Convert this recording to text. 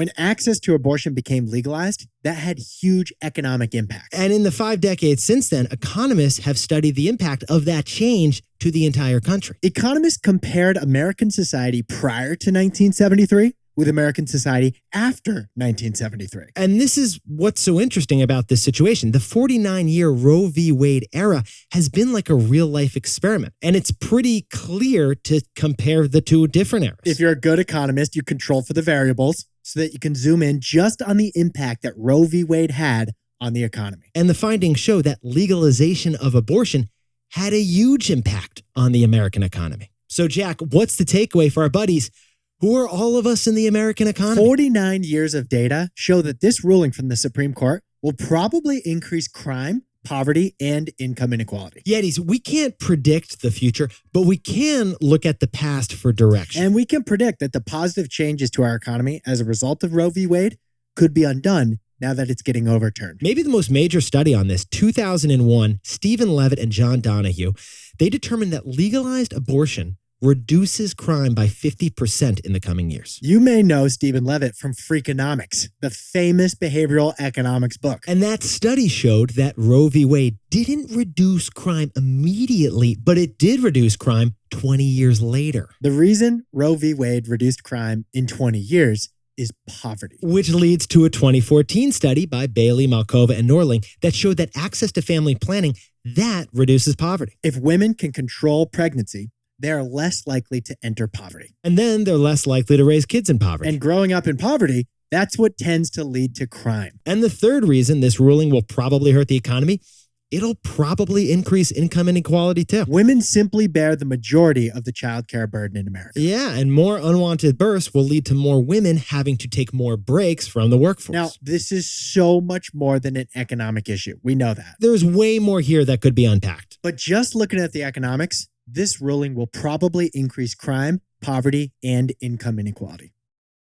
When access to abortion became legalized, that had huge economic impact. And in the 5 decades since then, economists have studied the impact of that change to the entire country. Economists compared American society prior to 1973 with American society after 1973. And this is what's so interesting about this situation. The 49-year Roe v. Wade era has been like a real-life experiment, and it's pretty clear to compare the two different eras. If you're a good economist, you control for the variables so that you can zoom in just on the impact that Roe v. Wade had on the economy. And the findings show that legalization of abortion had a huge impact on the American economy. So, Jack, what's the takeaway for our buddies who are all of us in the American economy? 49 years of data show that this ruling from the Supreme Court will probably increase crime, poverty, and income inequality. Yetis, we can't predict the future, but we can look at the past for direction. And we can predict that the positive changes to our economy as a result of Roe v. Wade could be undone now that it's getting overturned. Maybe the most major study on this, 2001, Stephen Levitt and John Donahue, they determined that legalized abortion reduces crime by 50% in the coming years. You may know Stephen Levitt from Freakonomics, the famous behavioral economics book. And that study showed that Roe v. Wade didn't reduce crime immediately, but it did reduce crime 20 years later. The reason Roe v. Wade reduced crime in 20 years is poverty. Which leads to a 2014 study by Bailey, Malkova, and Norling that showed that access to family planning, that reduces poverty. If women can control pregnancy, they are less likely to enter poverty. And then they're less likely to raise kids in poverty. And growing up in poverty, that's what tends to lead to crime. And the third reason this ruling will probably hurt the economy, it'll probably increase income inequality too. Women simply bear the majority of the childcare burden in America. Yeah, and more unwanted births will lead to more women having to take more breaks from the workforce. Now, this is so much more than an economic issue. We know that. There's way more here that could be unpacked. But just looking at the economics, this ruling will probably increase crime, poverty, and income inequality.